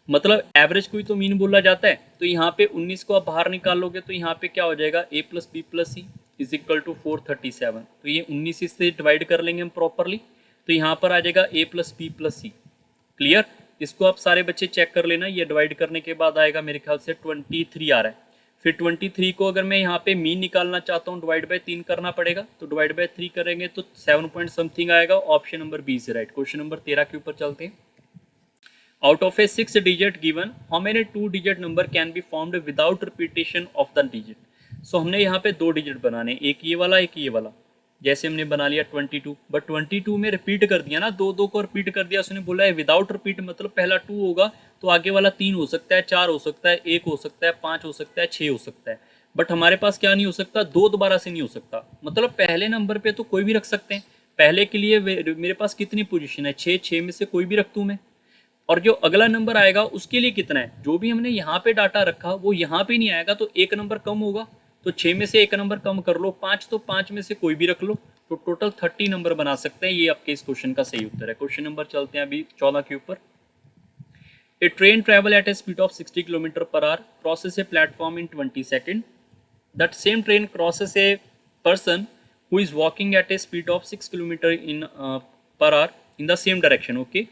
मतलब एवरेज को ही तो मीन बोला जाता है। तो यहाँ पे 19 को आप बाहर निकालोगे तो यहाँ पे क्या हो जाएगा, a plus B plus C is equal to 437। तो ये 19 इससे डिवाइड कर लेंगे हम प्रॉपरली, तो यहाँ पर आ जाएगा a plus B plus C. Clear. इसको आप सारे बच्चे चेक कर लेना, ये डिवाइड करने के बाद आएगा मेरे ख्याल से 23 आ रहा है। फिर 23 को अगर मैं यहाँ पे मीन निकालना चाहता हूँ, डिवाइड बाय 3 करना पड़ेगा, तो डिवाइड बाय 3 करेंगे तो 7 पॉइंट समथिंग आएगा। Option number B is right. Question number 13 के ऊपर चलते हैं। Out of a 6 digit given, how many 2 digit number can be formed without repetition of the digit. So हमने यहाँ पे 2 डिजिट बनाने, एक ये वाला एक ये वाला। जैसे हमने बना लिया 22, बट 22 में रिपीट कर दिया ना, 2 को रिपीट कर दिया। उसने बोला है विदाउट रिपीट, मतलब पहला 2 होगा तो आगे वाला 3 हो सकता है, 4 हो सकता है, 1 हो सकता है, 5 हो सकता है, 6 हो सकता है। बट हमारे पास क्या नहीं हो सकता, 2 दोबारा से नहीं हो सकता। मतलब पहले नंबर पे तो कोई भी रख सकते हैं। पहले के लिए मेरे पास कितनी पोजीशन है, 6, 6 में से कोई भी रख दूं मैं। और जो अगला नंबर आएगा उसके लिए कितना है, जो भी हमने यहाँ पे डाटा रखा वो यहाँ पे नहीं आएगा, तो 1 नंबर कम होगा। तो 6 में से 1 नंबर कम कर लो, 5, तो 5 में से कोई भी रख लो, तो टोटल 30 नंबर बना सकते हैं। ये आपके इस क्वेश्चन का सही उत्तर है। क्वेश्चन नंबर चलते हैं अभी 14 के ऊपर। A train travel at a speed of 60 km/h crosses a platform in 20 second. That same train crosses a person who is walking at a speed of 6 km/h in the same direction, okay,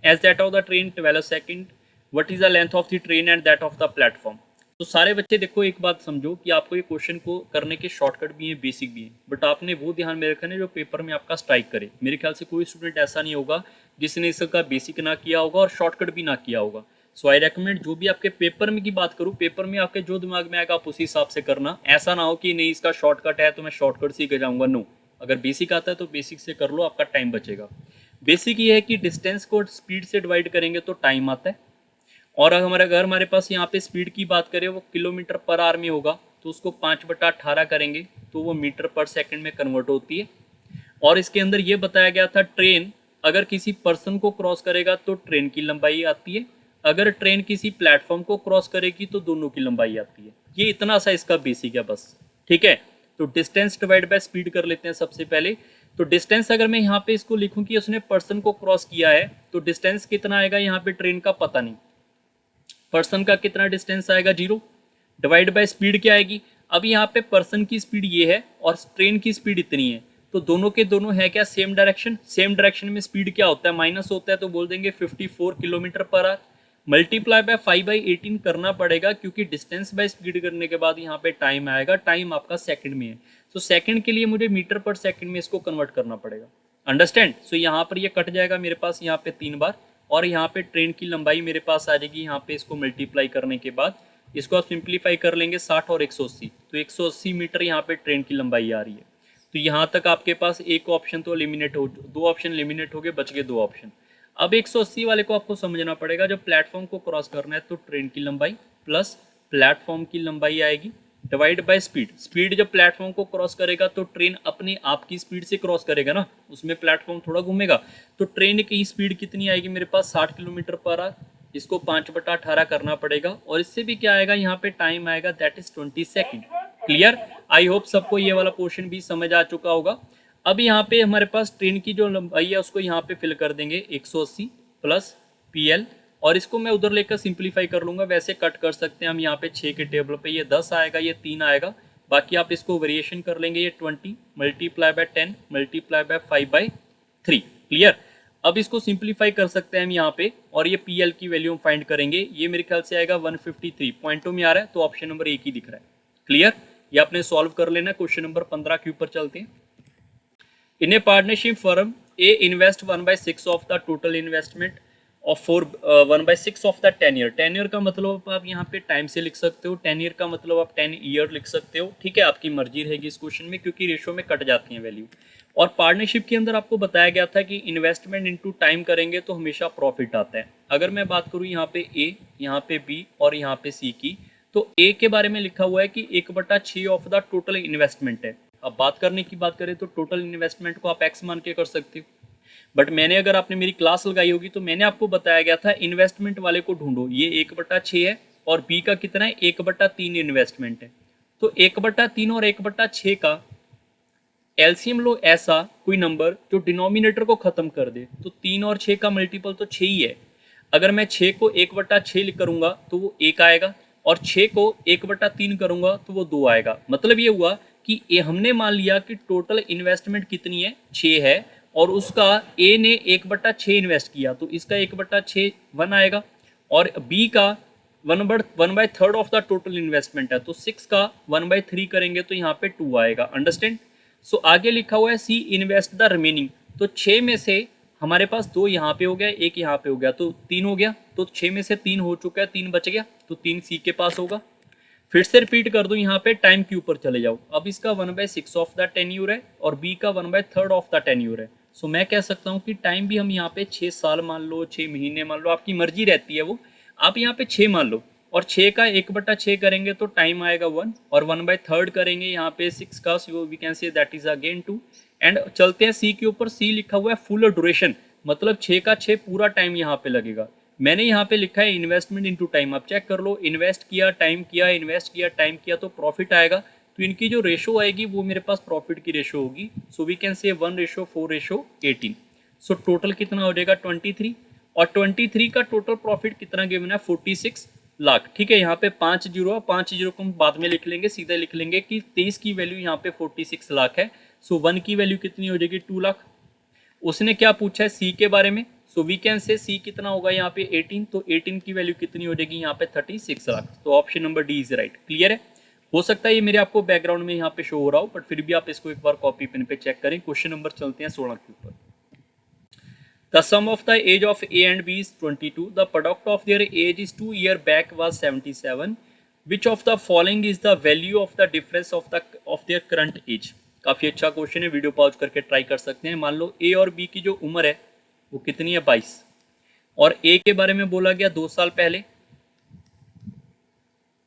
as that of the train 12 second. What is the length of the train and that of the platform? तो सारे बच्चे देखो एक बात समझो कि आपको ये क्वेश्चन को करने के शॉर्टकट भी हैं, बेसिक भी हैं, बट आपने वो ध्यान में रखना है जो पेपर में आपका स्ट्राइक करे। मेरे ख्याल से कोई स्टूडेंट ऐसा नहीं होगा जिसने इसका बेसिक ना किया होगा और शॉर्टकट भी ना किया होगा। सो आई रेकमेंड, जो भी आपके पेपर में की बात करूँ, पेपर में आपके जो दिमाग में आएगा आप उसी हिसाब से करना। ऐसा ना हो कि नहीं इसका शॉर्टकट है तो मैं शॉर्टकट से ही जाऊँगा, नो। अगर बेसिक आता है तो बेसिक से कर लो, आपका टाइम बचेगा। बेसिक ये है कि डिस्टेंस को स्पीड से डिवाइड करेंगे तो टाइम आता है, और अगर हमारे पास यहाँ पे स्पीड की बात करें वो km/h में होगा, तो उसको 5/18 करेंगे तो वो मीटर पर सेकंड में कन्वर्ट होती है। और इसके अंदर ये बताया गया था ट्रेन अगर किसी पर्सन को क्रॉस करेगा तो ट्रेन की लंबाई आती है, अगर ट्रेन किसी प्लेटफॉर्म को क्रॉस करेगी तो दोनों की लंबाई आती है। ये इतना सा इसका बेसिक है बस, ठीक है। तो डिस्टेंस डिवाइड बाय स्पीड कर लेते हैं सबसे पहले। तो डिस्टेंस अगर मैं यहाँ पे इसको लिखूं कि उसने पर्सन को क्रॉस किया है, तो डिस्टेंस कितना आएगा यहाँ पे, ट्रेन का पता नहीं, पर्सन का कितना डिस्टेंस आएगा 0, डिवाइड बाय स्पीड क्या आएगी। अब यहाँ पे पर्सन की स्पीड ये है और ट्रेन की स्पीड इतनी है, तो दोनों के दोनों है क्या सेम डायरेक्शन। सेम डायरेक्शन में स्पीड क्या होता है माइनस होता है, तो बोल देंगे 54 kilometre per hour. Multiply by 5/18 करना पड़ेगा क्योंकि डिस्टेंस बाय स्पीड करने के बाद यहाँ पे टाइम आएगा, टाइम आपका सेकंड में है, तो सेकंड के लिए मुझे मीटर पर सेकंड में इसको कन्वर्ट करना पड़ेगा। अंडरस्टैंड। सो यहाँ पर ये कट जाएगा मेरे पास यहाँ पे 3 बार, और यहाँ पे ट्रेन की लंबाई मेरे पास आ जाएगी यहाँ पे इसको मल्टीप्लाई करने के बाद, इसको आप सिंप्लीफाई कर लेंगे 60 और 180, तो 180 मीटर यहाँ पे ट्रेन की लंबाई आ रही है। तो यहाँ तक आपके पास एक ऑप्शन तो एलिमिनेट हो, 2 ऑप्शन एलिमिनेट हो गए, बच गए 2 ऑप्शन। अब 180 वाले को आपको समझना पड़ेगा, जब प्लेटफॉर्म को क्रॉस करना है तो ट्रेन की लंबाई प्लस प्लेटफॉर्म की लंबाई आएगी डिवाइड बाय स्पीड। स्पीड जब प्लेटफॉर्म को क्रॉस करेगा तो ट्रेन अपने आप की स्पीड से क्रॉस करेगा ना, उसमें प्लेटफॉर्म थोड़ा घूमेगा, तो ट्रेन की स्पीड कितनी आएगी मेरे पास 60 किलोमीटर पर आवर, इसको 5/18 करना पड़ेगा, और इससे भी क्या आएगा यहाँ पे टाइम आएगा that is 20 second. Clear. I hope सबको ये वाला पोर्शन भी समझ आ चुका होगा। अब यहाँ पे हमारे पास ट्रेन की जो लंबाई है उसको यहाँ पे फिल कर देंगे 180 प्लस PL, और इसको मैं उधर लेकर सिंप्लीफाई कर लूँगा, वैसे कट कर सकते हैं हम यहाँ पे 6 के टेबल पे, ये 10 आएगा, ये 3 आएगा, बाकी आप इसको वेरिएशन कर लेंगे, ये 20 multiply by 10 multiply by 5/3। Clear. अब इसको सिंप्लीफाई कर सकते हैं हम यहाँ पे, और ये PL की वैल्यू हम फाइंड करेंगे, ये मेरे ख्याल से आएगा 153, पॉइंटों में आ रहा है तो ऑप्शन नंबर 1 ही दिख रहा है। क्लियर। ये आपने सॉल्व कर लेना। क्वेश्चन नंबर 15 के ऊपर चलते हैं। In a partnership firm a invest 1/6 of the total investment of 1/6 of the 10 year. 10 year का मतलब आप यहाँ पे टाइम से लिख सकते हो, 10 ईयर का मतलब आप 10 ईयर लिख सकते हो, ठीक है, आपकी मर्जी रहेगी इस क्वेश्चन में क्योंकि रेशो में कट जाती है वैल्यू। और पार्टनरशिप के अंदर आपको बताया गया था कि इन्वेस्टमेंट इनटू टाइम करेंगे तो हमेशा प्रॉफिट आता है। अगर मैं बात करूँ यहाँ पे A, यहाँ पे B और यहाँ पे C की, तो A के बारे में लिखा हुआ है कि 1/6 ऑफ द टोटल इन्वेस्टमेंट है। अब बात करने की बात करें तो टोटल इन्वेस्टमेंट को आप X मान के कर सकते हो, बट मैंने अगर आपने मेरी क्लास लगाई होगी तो मैंने आपको बताया गया था इन्वेस्टमेंट वाले को ढूंढो, ये 1/6 है और B का कितना है 1/3 इन्वेस्टमेंट है, तो 1/3 और 1/6 का एलसीएम लो ऐसा कोई नंबर जो डिनोमिनेटर को खत्म कर दे, तो 3 और 6 का मल्टीपल तो 6 ही है। अगर मैं 6 को 1/6 करूंगा तो वो 1 आएगा, और 6 को 1/3 करूंगा तो वो 2 आएगा। मतलब ये हुआ कि ये हमने मान लिया कि टोटल इन्वेस्टमेंट कितनी है 6 है, और उसका ए ने 1/6 इन्वेस्ट किया तो इसका 1/6 1 आएगा, और बी का 1/3 ऑफ द टोटल इन्वेस्टमेंट है तो 6 का 1/3 करेंगे तो यहाँ पे 2 आएगा। अंडरस्टैंड। सो आगे लिखा हुआ है सी इन्वेस्ट द रिमेनिंग, तो 6 में से हमारे पास 2 यहाँ पे हो गया, 1 यहाँ पे हो गया, तो 3 हो गया, तो 6 में से 3 हो चुका है, 3 बच गया, तो 3 सी के पास होगा। फिर से रिपीट कर दो, यहाँ पे टाइम के ऊपर चले जाओ। अब इसका 1/6 ऑफ द टेन्यूर है और बी का 1/3 ऑफ द टेन्यूर है। सो मैं कह सकता हूँ कि टाइम भी हम यहाँ पे 6 साल मान लो, 6 महीने मान लो, आपकी मर्जी रहती है वो, आप यहाँ पे 6 मान लो, और 6 का 1/6 करेंगे तो टाइम आएगा 1, और 1/3 करेंगे यहाँ पे 6 का, so we can say that is again 2। And चलते हैं सी के ऊपर। सी लिखा हुआ है फुल ड्यूरेशन, मतलब 6 का 6 पूरा टाइम यहाँ पे लगेगा। मैंने यहाँ पे लिखा है इन्वेस्टमेंट इनटू टाइम, आप चेक कर लो, इन्वेस्ट किया टाइम किया, इन्वेस्ट किया टाइम किया तो प्रॉफिट आएगा, तो इनकी जो रेशो आएगी वो मेरे पास प्रॉफिट की रेशो होगी। सो वी कैन से 1:4:18। सो टोटल कितना हो जाएगा 23, और 23 का टोटल प्रॉफिट कितना गिवन है 46 लाख। ठीक है, यहाँ पे 5 जीरो, 5 जीरो को हम बाद में लिख लेंगे, सीधा लिख लेंगे कि 23 की वैल्यू यहाँ पे 46 लाख है। सो 1 की वैल्यू कितनी हो जाएगी 2 लाख। उसने क्या पूछा है सी के बारे में, सो वी कैन से सी कितना होगा यहाँ पे 18, तो 18 की वैल्यू कितनी हो जाएगी यहाँ पे 36 लाख। तो option number D is right. Clear है। हो सकता है ये मेरे आपको बैकग्राउंड में यहाँ पे शो हो रहा हो, बट फिर भी आप इसको एक बार कॉपी पेन पे चेक करें। क्वेश्चन नंबर चलते हैं 16 के ऊपर। The sum of the age of A and B is 22. The product of their age is 2 years back was 77. Which of the following is the value of the difference of their current age? काफ़ी अच्छा question है, video pause करके try कर सकते हैं। मान लो A और B की जो उम्र है वो कितनी है 22, और A के बारे में बोला गया 2 साल पहले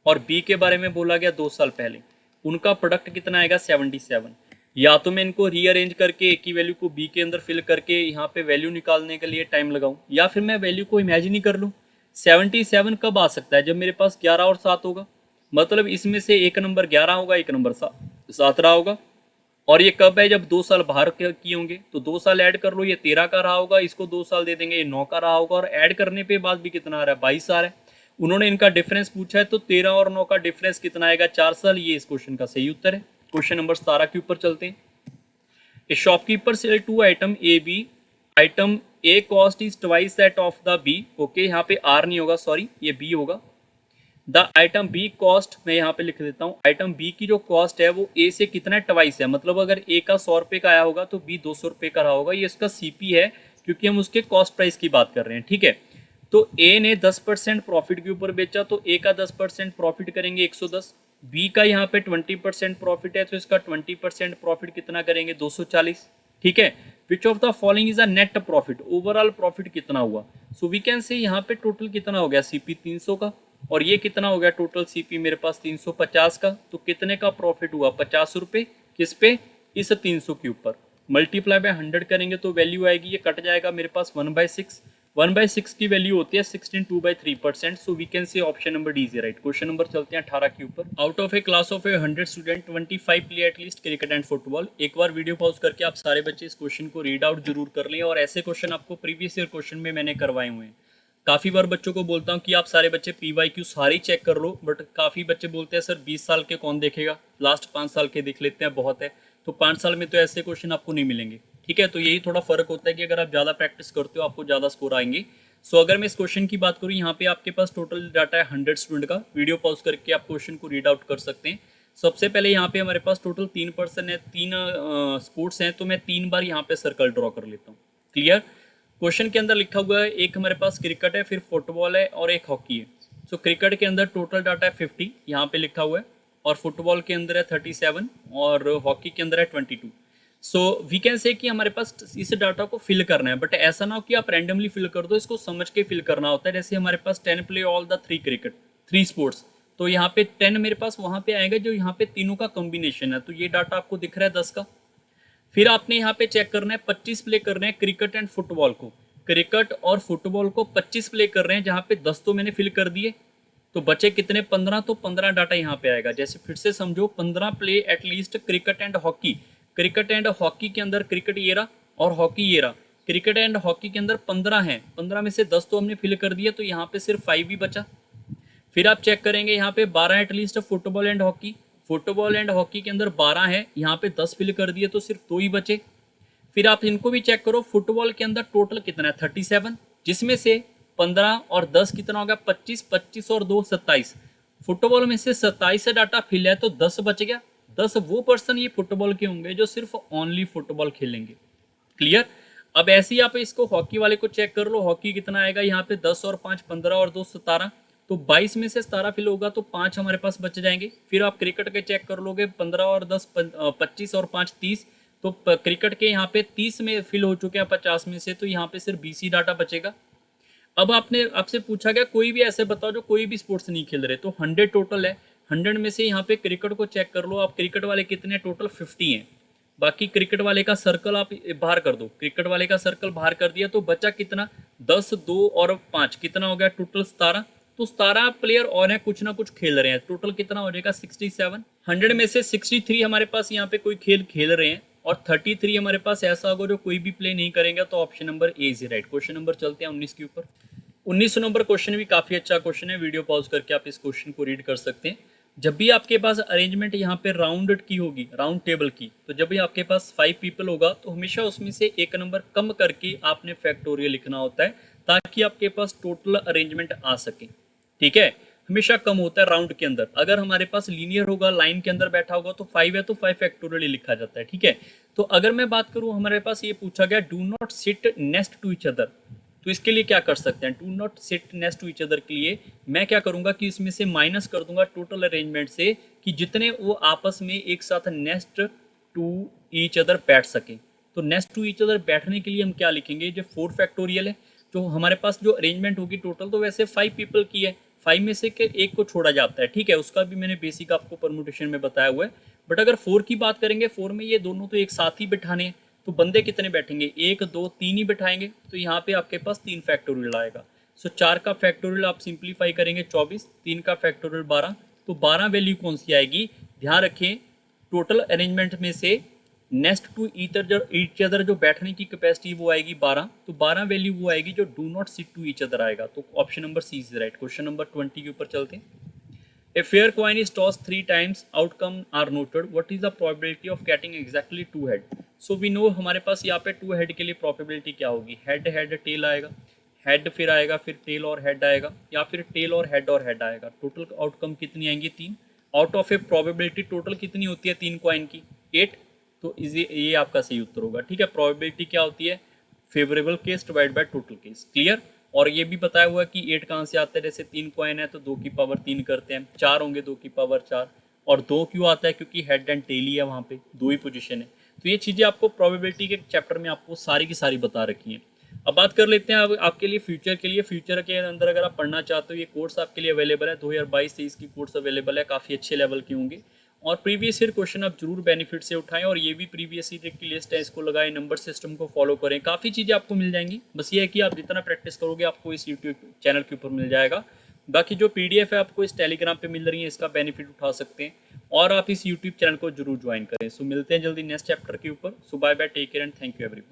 और B के बारे में बोला गया 2 साल पहले। उनका प्रोडक्ट कितना आएगा 77। या तो मैं इनको रीअरेंज करके A की वैल्यू को B के अंदर फिल करके यहाँ पे वैल्यू निकालने के लिए टाइम लगाऊं, या फिर मैं वैल्यू को इमेजिन ही कर लूँ। 77 कब आ सकता है, जब मेरे पास 11 और 7 होगा, मतलब इसमें से एक नंबर 11 होगा, एक नंबर 7 रहा होगा। और ये कब है, जब 2 साल बाहर किए होंगे, तो 2 साल ऐड कर लो, ये 13 का रहा होगा, इसको 2 साल दे देंगे, ये 9 का रहा होगा, और ऐड करने पे बाद भी कितना आ रहा है 22 आ रहा है। उन्होंने इनका डिफरेंस पूछा है, तो 13 और 9 का डिफरेंस कितना आएगा, 4 साल। ये इस क्वेश्चन का सही उत्तर है। क्वेश्चन नंबर 17 के ऊपर चलते हैं। A shopkeeper sell 2 item A B, item A cost is twice that of the B. Okay, यहाँ पे आर नहीं होगा, सॉरी, ये बी होगा। द आइटम बी कॉस्ट, मैं यहाँ पे लिख देता हूँ, आइटम बी की जो कॉस्ट है वो ए से कितना ट्वाइस है, मतलब अगर ए का 100 रुपये का आया होगा तो बी 200 रुपये का रहा होगा। ये इसका सीपी है, क्योंकि हम उसके कॉस्ट प्राइस की बात कर रहे हैं, ठीक है। तो ए ने 10% प्रॉफिट के ऊपर बेचा, तो ए का 10% प्रॉफिट करेंगे 110। बी का यहाँ पे 20% प्रॉफिट है, तो इसका 20% प्रॉफिट कितना करेंगे, 240, ठीक है। विच of the following is a net profit, overall profit कितना हुआ। सो वी कैन से यहाँ पे टोटल कितना हो गया, सीपी 300 का, और ये कितना हो गया टोटल सीपी मेरे पास 350 का। तो कितने का प्रॉफिट हुआ, 50 रुपये। किस पे, इस 300 के ऊपर। मल्टीप्लाई बाय 100 करेंगे तो वैल्यू आएगी, ये कट जाएगा मेरे पास 1/6। 1/6 की वैल्यू होती है 16 2/3%। So we can say option number D is right. Question number चलते हैं 18 के ऊपर। Out of a class of a 100 student 25 play at least cricket and football. एक बार वीडियो पॉज करके आप सारे बच्चे इस क्वेश्चन को रीड आउट जरूर कर लें, और ऐसे क्वेश्चन आपको प्रीवियस ईयर क्वेश्चन में मैंने करवाए हुए हैं। काफ़ी बार बच्चों को बोलता हूँ कि आप सारे बच्चे PYQ सारे ही चेक कर लो, बट काफ़ी बच्चे बोलते हैं सर 20 साल के कौन देखेगा, लास्ट 5 साल के देख लेते हैं, बहुत है। तो 5 साल में तो ऐसे क्वेश्चन आपको नहीं मिलेंगे, ठीक है। तो यही थोड़ा फर्क होता है कि अगर आप ज़्यादा प्रैक्टिस करते हो आपको ज़्यादा स्कोर आएंगे। सो अगर मैं इस क्वेश्चन की बात करूँ, यहाँ पे आपके पास टोटल डाटा है 100 स्टूडेंट का। वीडियो पॉज करके आप क्वेश्चन को रीड आउट कर सकते हैं। सबसे पहले यहाँ पे हमारे पास टोटल 3 पर्सन है, 3 स्पोर्ट्स हैं, तो मैं 3 बार यहाँ पे सर्कल ड्रॉ कर लेता हूँ। क्लियर। क्वेश्चन के अंदर लिखा हुआ है, एक हमारे पास क्रिकेट है, फिर फुटबॉल है और एक हॉकी है। सो क्रिकेट के अंदर टोटल डाटा है 50, यहाँ पे लिखा हुआ है, और फुटबॉल के अंदर है 37, और हॉकी के अंदर है 22। सो वी कैन से कि हमारे पास इस डाटा को फिल करना है, बट ऐसा ना हो कि आप रैंडमली फिल कर दो, इसको समझ के फिल करना होता है। जैसे हमारे पास 10 play all the 3 cricket 3 sports, तो यहाँ पे 10 मेरे पास वहाँ पे आएगा जो यहाँ पे तीनों का कॉम्बिनेशन है, तो ये डाटा आपको दिख रहा है 10 का। फिर आपने यहाँ पे चेक करना है 25 प्ले कर रहे हैं क्रिकेट एंड फुटबॉल को, क्रिकेट और फुटबॉल को 25 प्ले कर रहे हैं, जहाँ पे 10 तो मैंने फिल कर दिए, तो बचे कितने, 15। तो 15 डाटा यहाँ पे आएगा। जैसे फिर से समझो, 15 play at least cricket and hockey, cricket and hockey के अंदर क्रिकेट ये रहा और हॉकी ये रहा, क्रिकेट एंड हॉकी के अंदर 15 हैं, 15 में से 10 तो हमने फिल कर दिया, तो यहाँ पे सिर्फ 5 ही बचा। फिर आप चेक करेंगे यहाँ पे 12 at least football and hockey, football and hockey के अंदर 12 है, यहाँ पे 10 फिल कर दिए, तो सिर्फ 2 ही बचे। फिर आप इनको भी चेक करो, फुटबॉल के अंदर टोटल कितना है 37, जिसमें से 15 और 10 कितना होगा 25, 25 और 2 27। फुटबॉल में से 27 से डाटा फिल है, तो 10 बच गया। 10 वो पर्सन ये फुटबॉल के होंगे जो सिर्फ ओनली फुटबॉल खेलेंगे। क्लियर। अब ऐसे ही आप इसको हॉकी वाले को चेक कर लो, हॉकी कितना आएगा यहाँ पे 10 और 5 15 और 2 17, तो 22 में से 17 फिल होगा, तो 5 हमारे पास बच जाएंगे। फिर आप क्रिकेट के चेक कर लोगे, 15 और 10 25 और 5 30, तो क्रिकेट के यहाँ पे 30 में फिल हो चुके हैं 50 में से, तो यहाँ पे सिर्फ 20 ही डाटा बचेगा। अब आपसे पूछा गया कोई भी ऐसे बताओ जो कोई भी स्पोर्ट्स नहीं खेल रहे, तो 100 टोटल है, 100 में से यहाँ पे क्रिकेट को चेक कर लो आप, क्रिकेट वाले कितने, टोटल 50 हैं। बाकी क्रिकेट वाले का सर्कल आप बाहर कर दो, क्रिकेट वाले का सर्कल बाहर कर दिया, तो बचा कितना, 10 2 और 5 कितना हो गया, टोटल 17। तो 17 प्लेयर और हैं, कुछ ना कुछ खेल रहे हैं, टोटल कितना हो जाएगा 67। 100 में से 63 हमारे पास यहाँ पे कोई खेल खेल रहे हैं, और 33 हमारे पास ऐसा होगा जो कोई भी प्ले नहीं करेंगे, तो option number A is right. Question number चलते हैं 19 के ऊपर। 19 नंबर क्वेश्चन भी काफ़ी अच्छा क्वेश्चन है, वीडियो पॉज करके आप इस क्वेश्चन को रीड कर सकते हैं। जब भी आपके पास अरेंजमेंट यहाँ पे राउंडेड की होगी, राउंड टेबल की, तो जब भी आपके पास 5 पीपल होगा, तो हमेशा उसमें से एक नंबर कम करके आपने फैक्टोरियल लिखना होता है, ताकि आपके पास टोटल अरेंजमेंट आ सके, ठीक है। हमेशा कम होता है राउंड के अंदर। अगर हमारे पास लीनियर होगा, लाइन के अंदर बैठा होगा, तो 5 है तो 5 फैक्टोरियल लिखा जाता है, ठीक है। तो अगर मैं बात करूं, हमारे पास ये पूछा गया do not sit next to each other, तो इसके लिए क्या कर सकते हैं, do not sit next to each other के लिए मैं क्या करूंगा कि इसमें से माइनस कर दूंगा टोटल अरेंजमेंट से, कि जितने वो आपस में एक साथ नेक्स्ट टू ईच अदर बैठ सके। तो नेक्स्ट टू ईच अदर बैठने के लिए हम क्या लिखेंगे, जो 4 फैक्टोरियल है, जो हमारे पास जो अरेंजमेंट होगी टोटल, तो वैसे 5 पीपल की है, 5 में से एक को छोड़ा जाता है, ठीक है। उसका भी मैंने बेसिक आपको परमुटेशन में बताया हुआ है। बट अगर 4 की बात करेंगे, 4 में ये दोनों तो एक साथ ही बिठाने हैं, तो बंदे कितने बैठेंगे, 1 2 3 ही बिठाएंगे, तो यहाँ पे आपके पास 3 फैक्टोरियल आएगा। सो 4 का फैक्टोरियल आप सिंप्लीफाई करेंगे 24, 3 का फैक्टोरियल 12, तो 12 वैल्यू कौन सी आएगी, ध्यान रखें टोटल अरेंजमेंट में से नेक्स्ट टू ईच अदर जो बैठने की कैपेसिटी वो आएगी 12, तो 12 वैल्यू वो आएगी जो do not sit to each other आएगा। तो option number C is right. Question number 20 के ऊपर चलते हैं। A fair coin is tossed 3 times. Outcome are noted. What is the probability of getting exactly 2 head? So we know हमारे पास यहाँ पे 2 head के लिए probability क्या होगी, head head tail आएगा, head फिर आएगा, फिर tail और head आएगा, या फिर tail और head आएगा। टोटल आउटकम कितनी आएंगी, 3। Out of A probability total कितनी होती है 3 कॉइन की, 8। तो ये आपका सही उत्तर होगा। ठीक है, प्रोबेबिलिटी क्या होती है, favourable case divide by total case. Clear. और ये भी बताया हुआ है कि 8 कहाँ से आता है, जैसे 3 कॉइन है तो 2 की पावर 3 करते हैं, 4 होंगे 2 की पावर 4। और 2 क्यों आता है, क्योंकि हेड एंड टेल ही है, वहाँ पे 2 ही पोजीशन है। तो ये चीज़ें आपको प्रोबेबिलिटी के चैप्टर में आपको सारी की सारी बता रखी हैं। अब बात कर लेते हैं अब आपके लिए फ्यूचर के लिए। फ्यूचर के अंदर अगर आप पढ़ना चाहते हो, ये कोर्स आपके लिए अवेलेबल है, 2022-23 की कोर्स अवेलेबल है, काफ़ी अच्छे लेवल के होंगे। और प्रीवियस ईयर क्वेश्चन आप जरूर बेनिफिट से उठाएं, और ये भी प्रीवियस ईयर की लिस्ट है, इसको लगाएं, नंबर सिस्टम को फॉलो करें, काफ़ी चीज़ें आपको मिल जाएंगी। बस ये है कि आप जितना प्रैक्टिस करोगे आपको इस यूट्यूब चैनल के ऊपर मिल जाएगा। बाकी जो पीडीएफ है आपको इस टेलीग्राम पे मिल रही है, इसका बेनिफिट उठा सकते हैं, और आप इस यूट्यूब चैनल को जरूर ज्वाइन करें। सो मिलते हैं जल्दी नेक्स्ट चैप्टर के ऊपर। So bye bye, take care and thank you everyone.